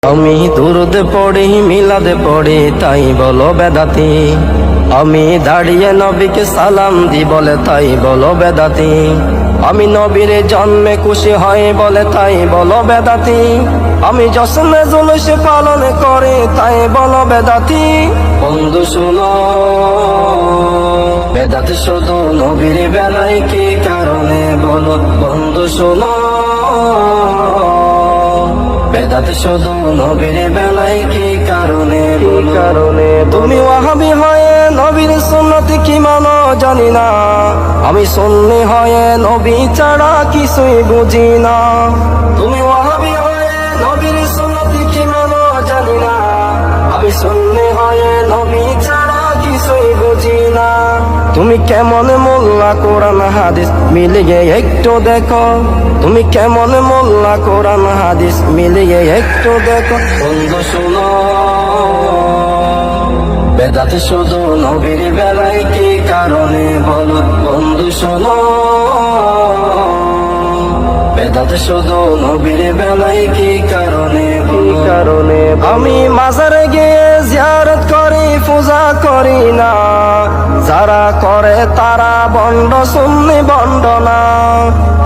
আমি দুরুদ পড়ি মিলাদ পড়ি তাই বলো বেদাতি। আমি দাঁড়িয়ে নবীকে সালাম দি বলে তাই বলো বেদাতি। আমি নবীর জন্মে খুশি হয় বলে তাই বলো বেদাতি। আমি জশ্নে জুলুস পালন করি তাই বলো বেদাতি। বন্ধু শুনো, বেদাত শুধু নবীর বেলায় কি কারণে বলো বন্ধু শুনো। বেদাত শুধু নবীর বেলায় কি কারণে তুমি ওয়াহাবি হয়ে নবীর সুন্নত কি মানো জানি না। আমি সুন্নি হয়ে নবী ছাড়া কিছুই বুঝি না। তুমি ওয়াহাবি হয়ে নবীর সুন্নত কি মানো জানি না। আমি সুন্নি হয়ে নবী ছাড়া কিছুই বুঝি না। তুমি কেমন মোল্লা কোরআন হাদিস মিলিয়ে একটু দেখো। তুমি কেমন মোল্লা কোরআন হাদিস মিলিয়ে একটু দেখো। বন্ধু শুনো, বেদাত শুধু নবীর বেলায় কি কারণে বলো বন্ধু শুনো। বেদাত শুধু নবীর বেলায় কি কারণে আমি মাজারে গিয়ে জিয়ারত করি পূজা করি না। যারা করে তারা বন্ড সুন্নি বন্ড না।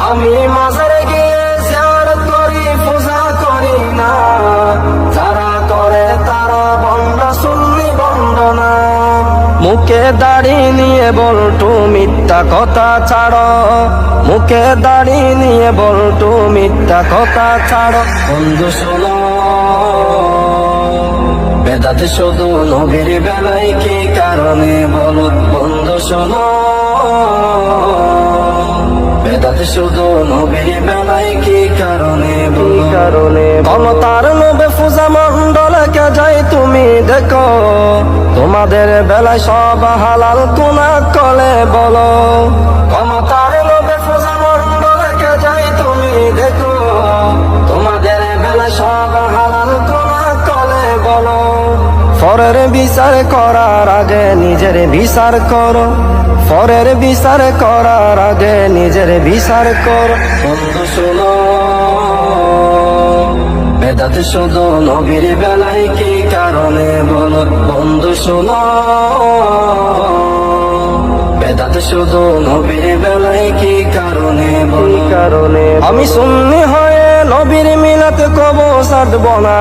আমি মাজারে গিয়ে জিয়ারত করি পূজা করি না। যারা করে তারা বন্ড সুন্নি বন্ড না। মুখে দাড়ি নিয়ে বলটু মিথ্যা কথা ছাড়ো। মুখে দাড়ি নিয়ে বলটু মিথ্যা কথা ছাড়ো। বন্ধু শোনো, বেদাত শুধু নবীর বেলায় কি কারণে বলো বন্ধু শোনো। বেদাত শুধু নবীর বেলায় কি কারণে ক্ষমতার লোভে পূজা মন্ডলকে যাই তুমি দেখো। তোমাদের বেলায় সব হালাল কোনা কলে বলো। ক্ষমতার লোভে পূজা মন্ডলকে যাই তুমি দেখো। তোমাদের বেলায় সব হালাল কোনা কলে বলো। পরের বিচার করার আগে নিজের বিচার করো। পরের বিচার করার আগে নিজের বিচার করো। বন্ধু শোনো, বেদাত শুধু নবীর বেলায় কি কারণে বলো বন্ধু শোনো। বেদাত শুধু নবীর বেলায় কি কারণে আমি সুন্নি হয়ে নবীর মিলাতে কবো সাধব না।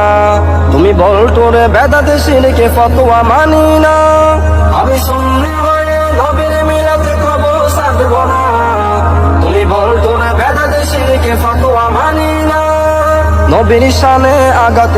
তুমি বলটোরে বেদাত শিরকে ফতোয়া মানি না। আমি সুন্নি হয়ে নবীর মিলাতে কবো সাধব না। তুমি বলটোরে বেদাত শিরকে ফতোয়া মানি না। নবীর শানে আঘাত